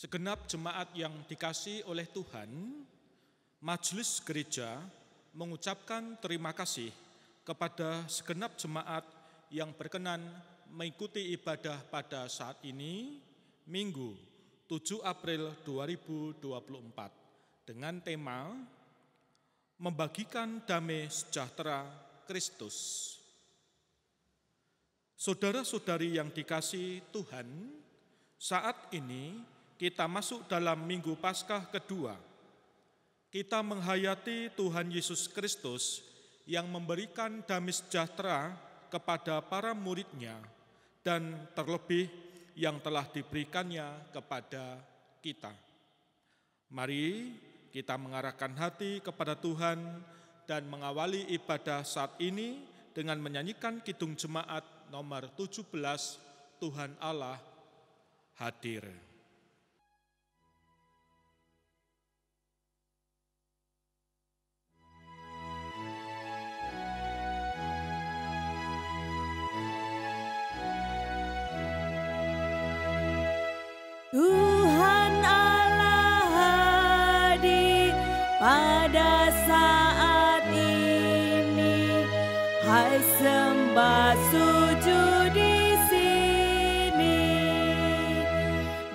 Segenap jemaat yang dikasihi oleh Tuhan, Majelis Gereja mengucapkan terima kasih kepada segenap jemaat yang berkenan mengikuti ibadah pada saat ini, Minggu 7 April 2024, dengan tema Membagikan Damai Sejahtera Kristus. Saudara-saudari yang dikasihi Tuhan, saat ini kita masuk dalam Minggu Paskah kedua. Kita menghayati Tuhan Yesus Kristus yang memberikan damai sejahtera kepada para murid-Nya dan terlebih yang telah diberikannya kepada kita. Mari kita mengarahkan hati kepada Tuhan dan mengawali ibadah saat ini dengan menyanyikan Kidung Jemaat nomor 17, Tuhan Allah hadir. Tuhan Allah hadir pada saat ini, hai sembah sujud di sini,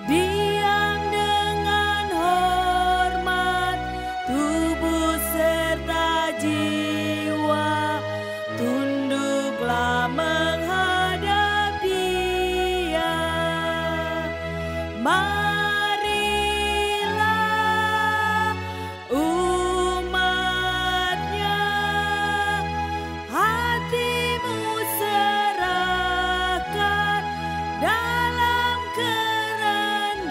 diam dengan hormat, tubuh serta jiwa, tunduklah menghadap Dia. Marilah umat-Nya, hatimu serahkan dalam kerendahan.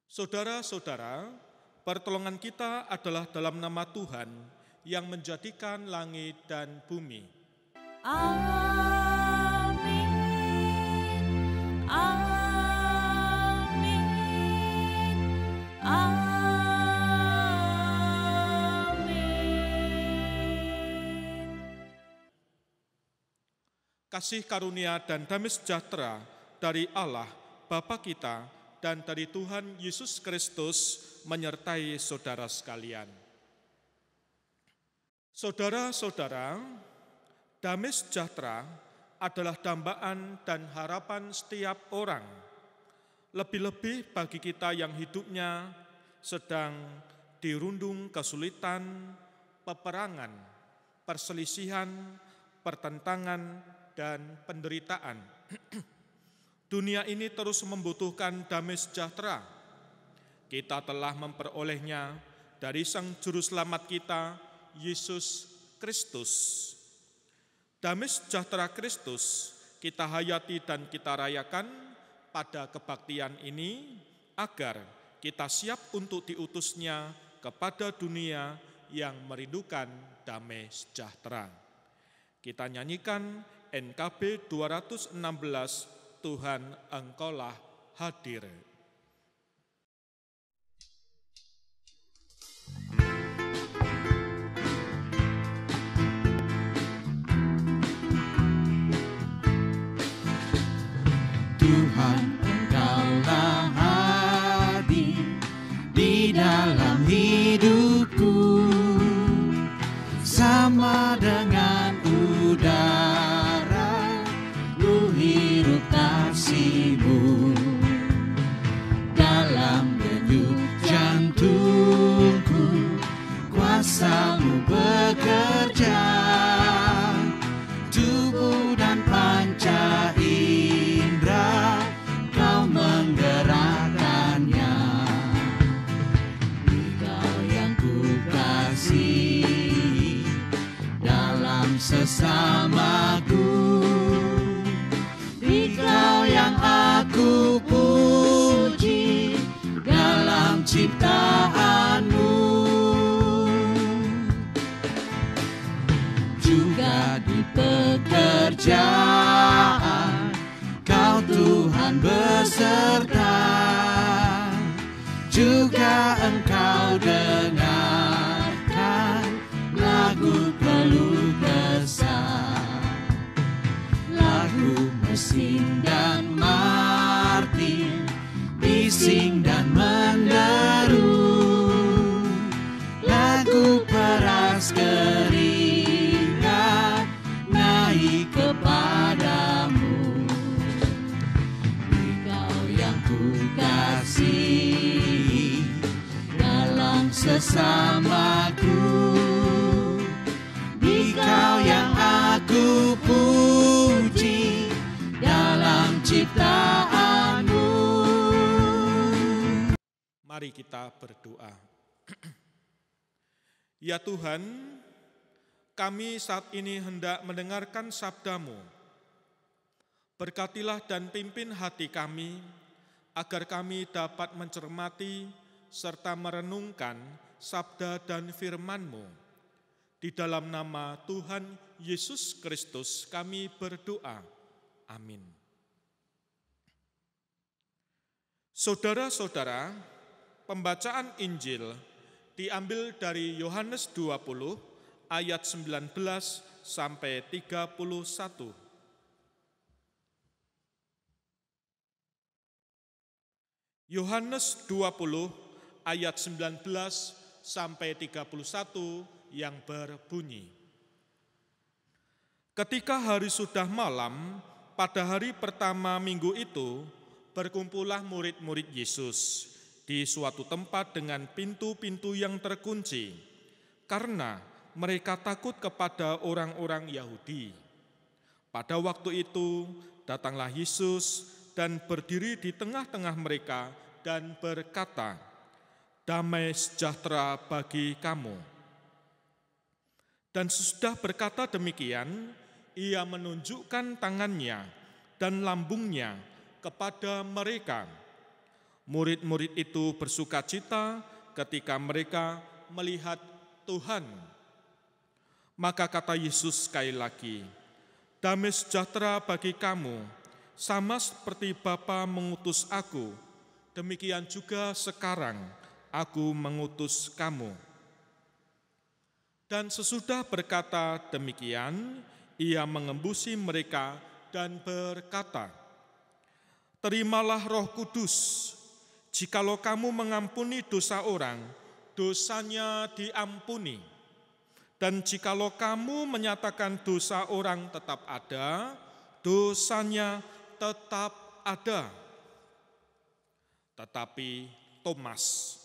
Saudara-saudara, pertolongan kita adalah dalam nama Tuhan yang menjadikan langit dan bumi. Amin. Amin. Amin. Kasih karunia dan damai sejahtera dari Allah Bapa kita dan dari Tuhan Yesus Kristus menyertai saudara sekalian. Saudara-saudara, damai sejahtera adalah dambaan dan harapan setiap orang, lebih-lebih bagi kita yang hidupnya sedang dirundung kesulitan, peperangan, perselisihan, pertentangan, dan penderitaan. Dunia ini terus membutuhkan damai sejahtera. Kita telah memperolehnya dari Sang Juru Selamat kita, Yesus Kristus. Damai sejahtera Kristus kita hayati dan kita rayakan pada kebaktian ini agar kita siap untuk diutusnya kepada dunia yang merindukan damai sejahtera. Kita nyanyikan NKB 216, Tuhan Engkaulah hadir. Tuhan, Engkaulah hadir di dalam hidupku, sama dengan udara, ku hirup kasih-Mu. Dalam denyut jantungku, kuasa-Mu bekerja, tubuh dan panca indera Kau menggerakkannya. Engkau yang ku kasih dalam sesamaku, Engkau yang aku puji dalam ciptaan-Mu. Juga di pekerjaan Kau Tuhan beserta, juga Engkau dengarkan lagu keluh kesah. Asing dan martir, bising dan menderu, lagu peras keringat naik kepadamu. Engkau yang ku kasihi dalam sesamaku, Engkau yang aku puji dalam ciptaanmu. Mari kita berdoa. Ya Tuhan, kami saat ini hendak mendengarkan sabda-Mu. Berkatilah dan pimpin hati kami, agar kami dapat mencermati serta merenungkan sabda dan firman-Mu. Di dalam nama Tuhan Yesus Kristus kami berdoa. Amin. Saudara-saudara, pembacaan Injil diambil dari Yohanes 20 ayat 19 sampai 31. Yohanes 20 ayat 19 sampai 31 yang berbunyi. Ketika hari sudah malam, pada hari pertama minggu itu, berkumpullah murid-murid Yesus di suatu tempat dengan pintu-pintu yang terkunci, karena mereka takut kepada orang-orang Yahudi. Pada waktu itu, datanglah Yesus dan berdiri di tengah-tengah mereka dan berkata, "Damai sejahtera bagi kamu." Dan sesudah berkata demikian, ia menunjukkan tangannya dan lambungnya kepada mereka. Murid-murid itu bersukacita ketika mereka melihat Tuhan. Maka kata Yesus sekali lagi, "Damai sejahtera bagi kamu, sama seperti Bapa mengutus aku, demikian juga sekarang aku mengutus kamu." Dan sesudah berkata demikian, ia mengembusi mereka dan berkata, "Terimalah Roh Kudus. Jikalau kamu mengampuni dosa orang, dosanya diampuni. Dan jikalau kamu menyatakan dosa orang tetap ada, dosanya tetap ada." Tetapi Thomas,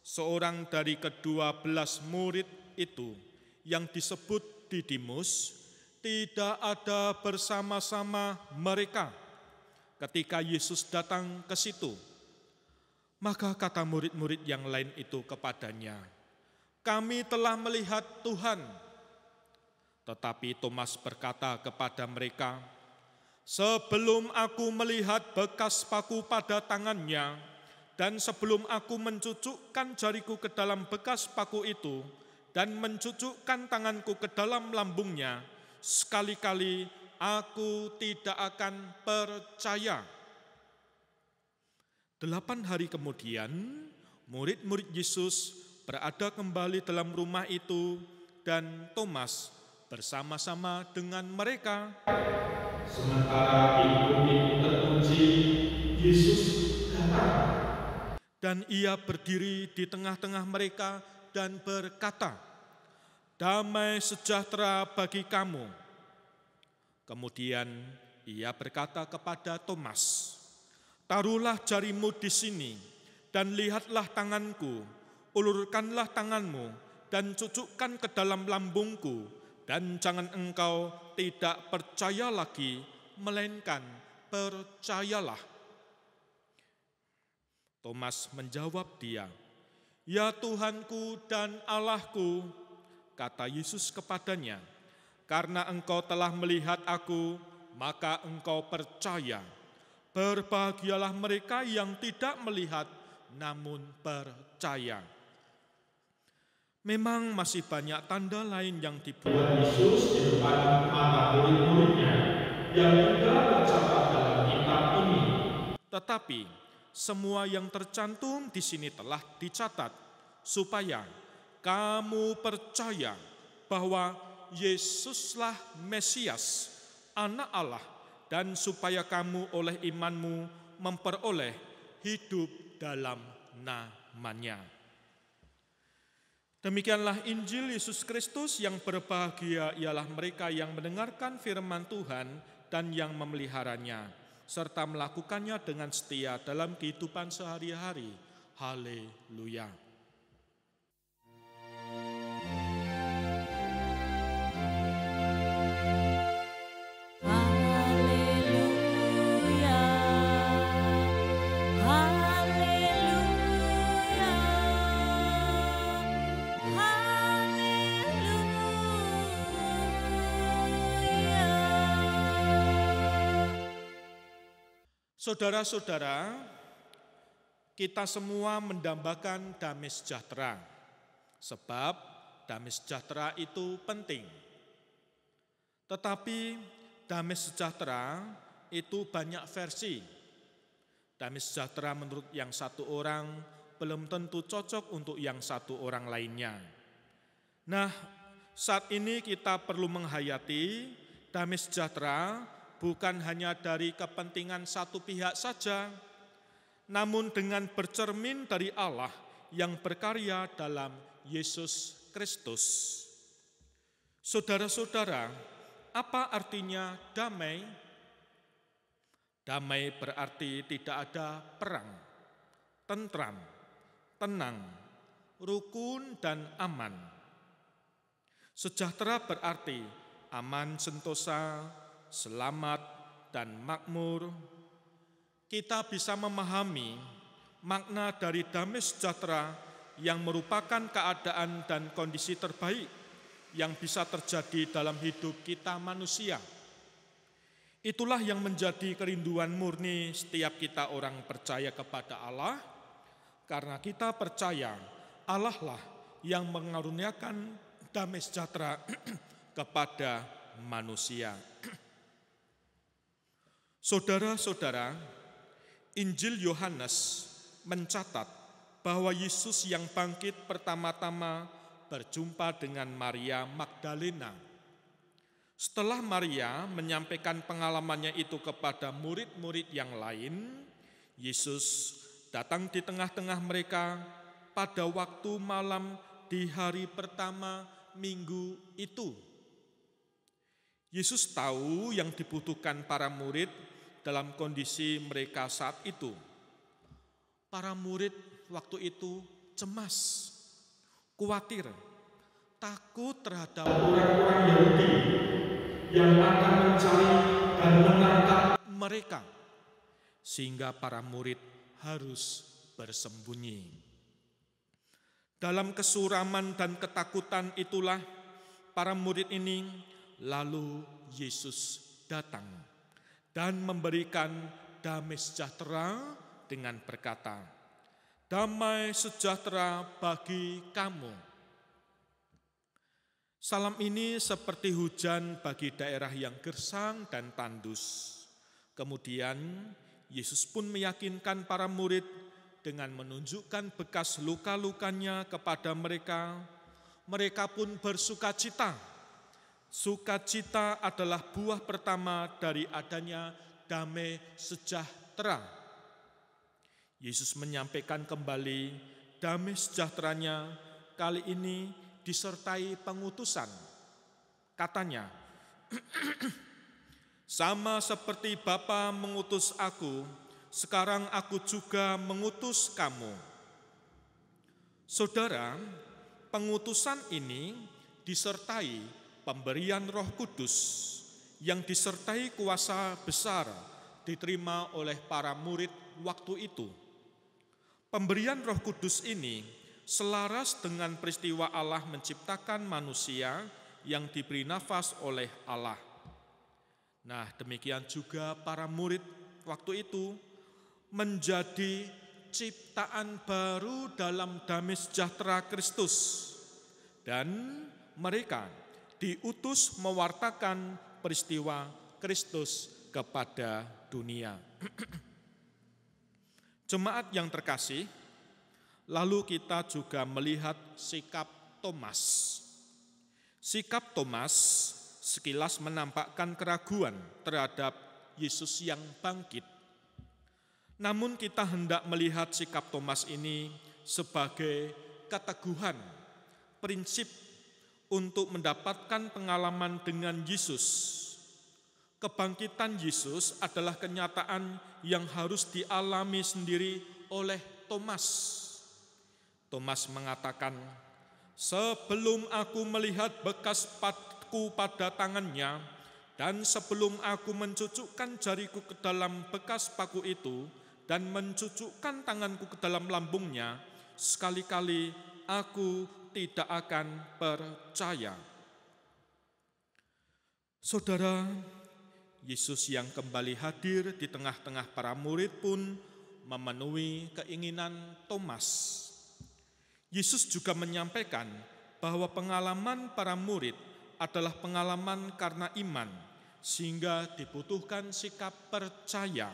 seorang dari ke-12 murid itu, yang disebut Didimus, tidak ada bersama-sama mereka ketika Yesus datang ke situ. Maka kata murid-murid yang lain itu kepadanya, "Kami telah melihat Tuhan." Tetapi Thomas berkata kepada mereka, "Sebelum aku melihat bekas paku pada tangannya, dan sebelum aku mencucukkan jariku ke dalam bekas paku itu, dan mencucukkan tanganku ke dalam lambungnya, sekali-kali aku tidak akan percaya." 8 hari kemudian, murid-murid Yesus berada kembali dalam rumah itu, dan Thomas bersama-sama dengan mereka. Sementara pintu-pintu terkunci, Yesus datang. Dan ia berdiri di tengah-tengah mereka dan berkata, "Damai sejahtera bagi kamu." Kemudian ia berkata kepada Thomas, "Taruhlah jarimu di sini, dan lihatlah tanganku, ulurkanlah tanganmu, dan cucukkan ke dalam lambungku, dan jangan engkau tidak percaya lagi, melainkan percayalah." Thomas menjawab dia, "Ya Tuhanku dan Allahku." Kata Yesus kepadanya, "Karena engkau telah melihat aku, maka engkau percaya. Berbahagialah mereka yang tidak melihat, namun percaya." Memang masih banyak tanda lain yang dibuat Yesus di depan mata murid-muridnya yang tidak tercatat dalam kitab ini. Tetapi semua yang tercantum di sini telah dicatat, supaya kamu percaya bahwa Yesuslah Mesias, Anak Allah, dan supaya kamu oleh imanmu memperoleh hidup dalam nama-Nya. Demikianlah Injil Yesus Kristus. Yang berbahagia ialah mereka yang mendengarkan firman Tuhan dan yang memeliharanya, serta melakukannya dengan setia dalam kehidupan sehari-hari. Haleluya. Haleluya, haleluya, haleluya. Saudara-saudara, kita semua mendambakan damai sejahtera, sebab damai sejahtera itu penting. Tetapi damai sejahtera itu banyak versi. Damai sejahtera menurut yang satu orang belum tentu cocok untuk yang satu orang lainnya. Nah, saat ini kita perlu menghayati damai sejahtera bukan hanya dari kepentingan satu pihak saja, namun dengan bercermin dari Allah yang berkarya dalam Yesus Kristus. Saudara-saudara, apa artinya damai? Damai berarti tidak ada perang, tentram, tenang, rukun, dan aman. Sejahtera berarti aman, sentosa, selamat, dan makmur. Kita bisa memahami makna dari damai sejahtera yang merupakan keadaan dan kondisi terbaik yang bisa terjadi dalam hidup kita manusia. Itulah yang menjadi kerinduan murni setiap kita orang percaya kepada Allah, karena kita percaya Allah lah yang mengaruniakan damai sejahtera kepada manusia. Saudara-saudara, Injil Yohanes mencatat bahwa Yesus yang bangkit pertama-tama berjumpa dengan Maria Magdalena. Setelah Maria menyampaikan pengalamannya itu kepada murid-murid yang lain, Yesus datang di tengah-tengah mereka pada waktu malam di hari pertama minggu itu. Yesus tahu yang dibutuhkan para murid dalam kondisi mereka saat itu. Para murid waktu itu cemas, khawatir, takut terhadap orang-orang Yahudi yang akan mencari dan menangkap mereka, sehingga para murid harus bersembunyi. Dalam kesuraman dan ketakutan itulah para murid ini, lalu Yesus datang dan memberikan damai sejahtera dengan berkata, "Damai sejahtera bagi kamu." Salam ini seperti hujan bagi daerah yang gersang dan tandus. Kemudian Yesus pun meyakinkan para murid dengan menunjukkan bekas luka-lukanya kepada mereka. Mereka pun bersukacita. Sukacita adalah buah pertama dari adanya damai sejahtera. Yesus menyampaikan kembali damai sejahteranya kali ini disertai pengutusan. Katanya, "Sama seperti Bapa mengutus aku, sekarang aku juga mengutus kamu." Saudara, pengutusan ini disertai pemberian Roh Kudus yang disertai kuasa besar diterima oleh para murid waktu itu. Pemberian Roh Kudus ini selaras dengan peristiwa Allah menciptakan manusia yang diberi nafas oleh Allah. Nah, demikian juga para murid waktu itu menjadi ciptaan baru dalam damai sejahtera Kristus, dan mereka diutus mewartakan peristiwa Kristus kepada dunia. Jemaat yang terkasih, lalu kita juga melihat sikap Thomas. Sikap Thomas sekilas menampakkan keraguan terhadap Yesus yang bangkit. Namun kita hendak melihat sikap Thomas ini sebagai keteguhan, prinsip untuk mendapatkan pengalaman dengan Yesus. Kebangkitan Yesus adalah kenyataan yang harus dialami sendiri oleh Thomas. Thomas mengatakan, "Sebelum aku melihat bekas paku pada tangannya, dan sebelum aku mencucukkan jariku ke dalam bekas paku itu, dan mencucukkan tanganku ke dalam lambungnya, sekali-kali aku tidak akan percaya." Saudara, Yesus yang kembali hadir di tengah-tengah para murid pun memenuhi keinginan Thomas. Yesus juga menyampaikan bahwa pengalaman para murid adalah pengalaman karena iman, sehingga dibutuhkan sikap percaya.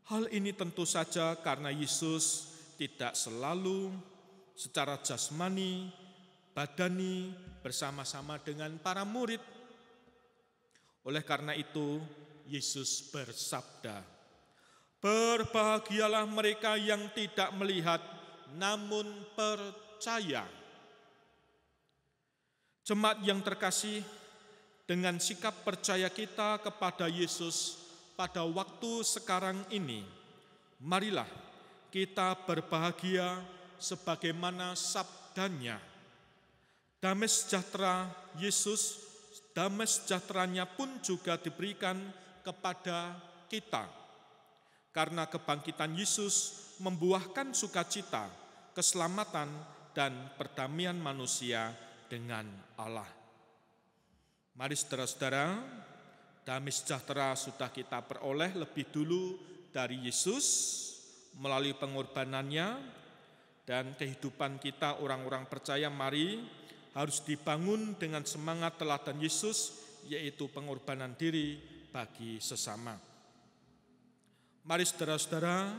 Hal ini tentu saja karena Yesus tidak selalu secara jasmani, badani bersama-sama dengan para murid. Oleh karena itu, Yesus bersabda, "Berbahagialah mereka yang tidak melihat, namun percaya." Jemaat yang terkasih, dengan sikap percaya kita kepada Yesus pada waktu sekarang ini, marilah kita berbahagia sebagaimana sabdanya. Damai sejahtera Yesus, damai sejahteranya pun juga diberikan kepada kita. Karena kebangkitan Yesus membuahkan sukacita, keselamatan, dan perdamaian manusia dengan Allah. Mari saudara-saudara, damai sejahtera sudah kita peroleh lebih dulu dari Yesus melalui pengorbanannya, dan kehidupan kita orang-orang percaya mari harus dibangun dengan semangat teladan Yesus, yaitu pengorbanan diri bagi sesama. Mari saudara-saudara,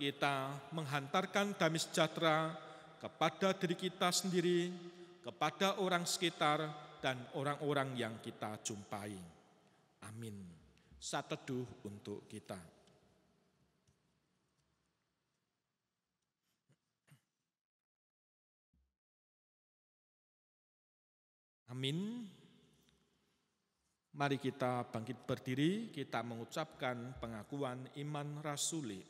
kita menghantarkan damai sejahtera kepada diri kita sendiri, kepada orang sekitar, dan orang-orang yang kita jumpai. Amin. Saat teduh untuk kita. Amin. Mari kita bangkit berdiri, kita mengucapkan pengakuan iman rasuli.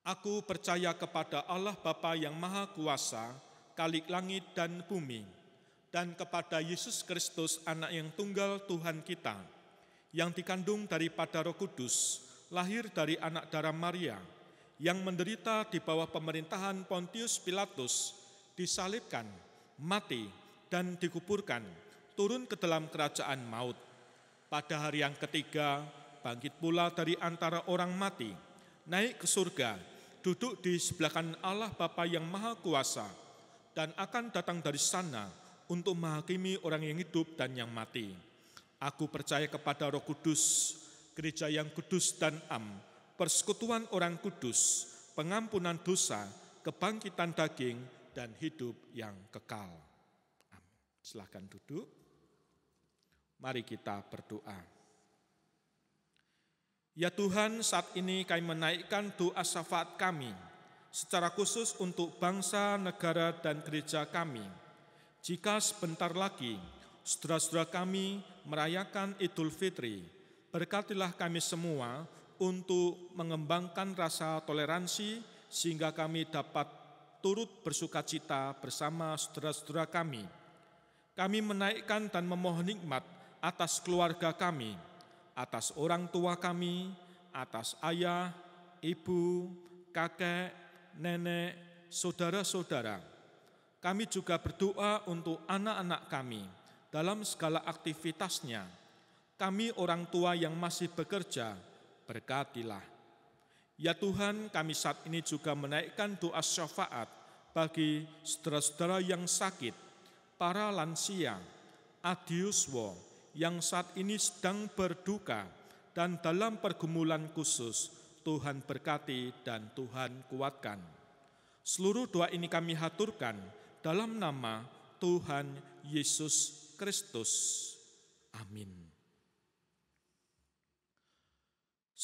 Aku percaya kepada Allah Bapa yang Maha Kuasa, Khalik langit dan bumi, dan kepada Yesus Kristus, Anak yang tunggal Tuhan kita, yang dikandung daripada Roh Kudus, lahir dari anak darah Maria, yang menderita di bawah pemerintahan Pontius Pilatus, disalibkan, mati, dan dikuburkan, turun ke dalam kerajaan maut. Pada hari yang ketiga, bangkit pula dari antara orang mati, naik ke surga, duduk di sebelah kanan Allah Bapa yang Maha Kuasa, dan akan datang dari sana untuk menghakimi orang yang hidup dan yang mati. Aku percaya kepada Roh Kudus, gereja yang kudus dan am, persekutuan orang kudus, pengampunan dosa, kebangkitan daging, dan hidup yang kekal. Silakan duduk. Mari kita berdoa. Ya Tuhan, saat ini kami menaikkan doa syafaat kami, secara khusus untuk bangsa, negara, dan gereja kami. Jika sebentar lagi saudara-saudara kami merayakan Idul Fitri, berkatilah kami semua untuk mengembangkan rasa toleransi, sehingga kami dapat turut bersukacita bersama saudara-saudara kami. Kami menaikkan dan memohon nikmat atas keluarga kami, atas orang tua kami, atas ayah, ibu, kakek, nenek, saudara-saudara. Kami juga berdoa untuk anak-anak kami dalam segala aktivitasnya. Kami orang tua yang masih bekerja, berkatilah. Ya Tuhan, kami saat ini juga menaikkan doa syafaat bagi saudara-saudara yang sakit, para lansia, adiuswo yang saat ini sedang berduka dan dalam pergumulan khusus. Tuhan berkati dan Tuhan kuatkan. Seluruh doa ini kami haturkan dalam nama Tuhan Yesus Kristus. Amin.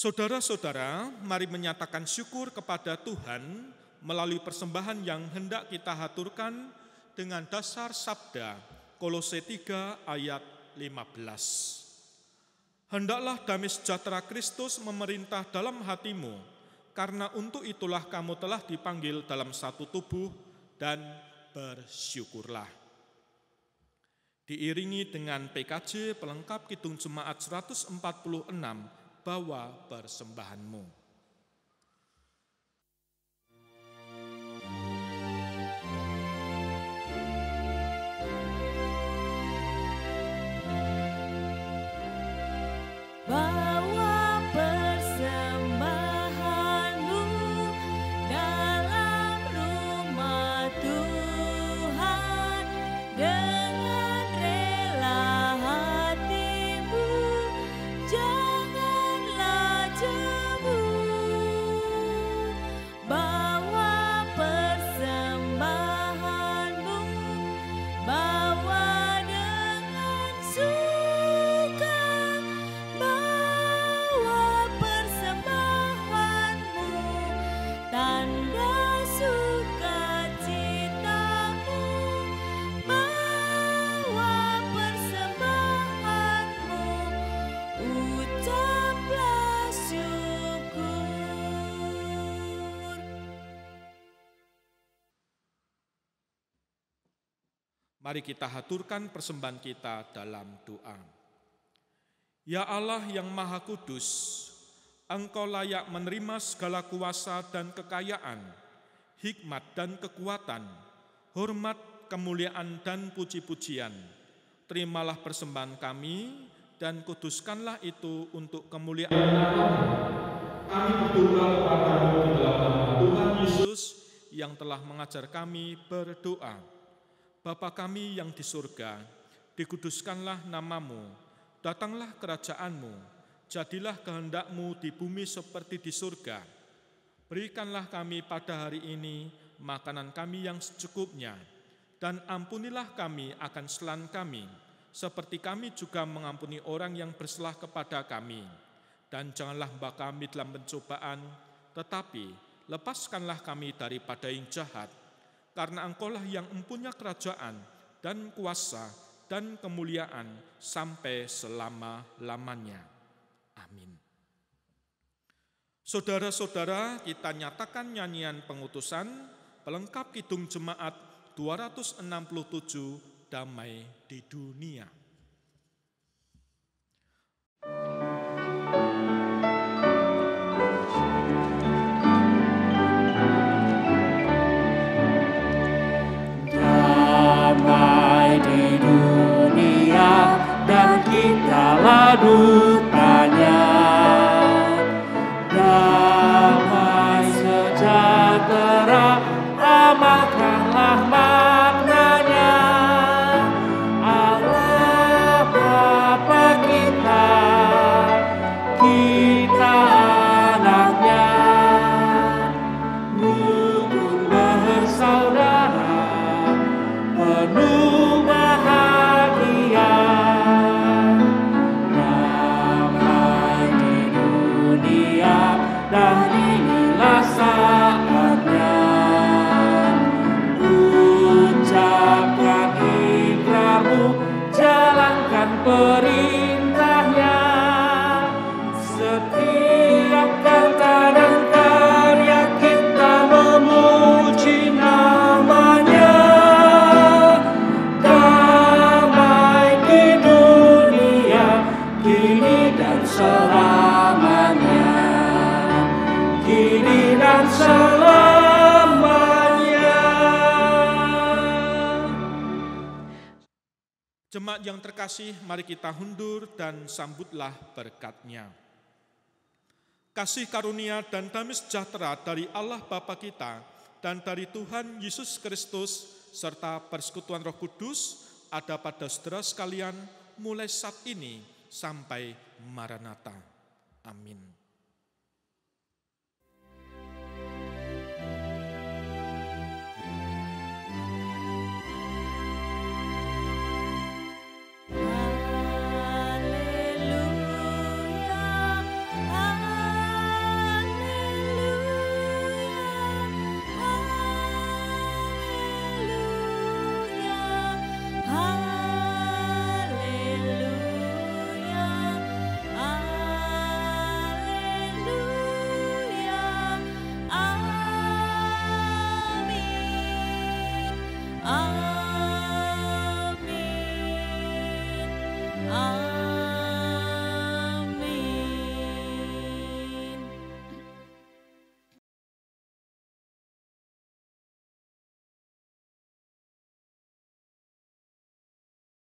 Saudara-saudara, mari menyatakan syukur kepada Tuhan melalui persembahan yang hendak kita haturkan dengan dasar sabda Kolose 3 ayat 15. Hendaklah damai sejahtera Kristus memerintah dalam hatimu, karena untuk itulah kamu telah dipanggil dalam satu tubuh, dan bersyukurlah. Diiringi dengan PKJ pelengkap Kidung Jemaat 146, bawa persembahanmu. Bawa persembahanmu dalam rumah Tuhan dengan rela hatimu, janganlah jemu. Bawa persembahanmu, bawa dengan suka. Bawa persembahanmu, tanda sukacitamu. Bawa persembahanmu, ucaplah syukur. Mari kita haturkan persembahan kita dalam doa. Ya Allah yang Maha Kudus, Engkau layak menerima segala kuasa dan kekayaan, hikmat dan kekuatan, hormat, kemuliaan dan puji-pujian. Terimalah persembahan kami dan kuduskanlah itu untuk kemuliaan nama-Mu. Kami berdoa kepada-Mu di dalam nama Tuhan Yesus yang telah mengajar kami berdoa. Bapa kami yang di surga, dikuduskanlah nama-Mu. Datanglah kerajaan-Mu, jadilah kehendak-Mu di bumi seperti di surga. Berikanlah kami pada hari ini makanan kami yang secukupnya, dan ampunilah kami akan kesalahan kami, seperti kami juga mengampuni orang yang bersalah kepada kami. Dan janganlah membawa kami dalam pencobaan, tetapi lepaskanlah kami daripada yang jahat, karena Engkau-lah yang mempunyai kerajaan dan kuasa dan kemuliaan sampai selama-lamanya. Amin. Saudara-saudara, kita nyatakan nyanyian pengutusan pelengkap Kidung Jemaat 267, Damai di Dunia. Damai di dunia dan kitalah dutanya. Damai sejahtera, amalkanlah maknanya. Allah Bapa kita, kita anaknya, rukun bersaudara, penuh bahagia. Damai di dunia dan inilah saatnya. Ucapkan ikrarmu, jalankan perintahnya. Setiap kata dan karya kita memuji namanya. Damai di dunia, kini dan selamanya. Kini dan selamanya. Jemaat yang terkasih, mari kita hundur dan sambutlah berkat-Nya. Kasih karunia dan damai sejahtera dari Allah Bapa kita dan dari Tuhan Yesus Kristus serta persekutuan Roh Kudus ada pada saudara sekalian mulai saat ini sampai Maranatha. Amin.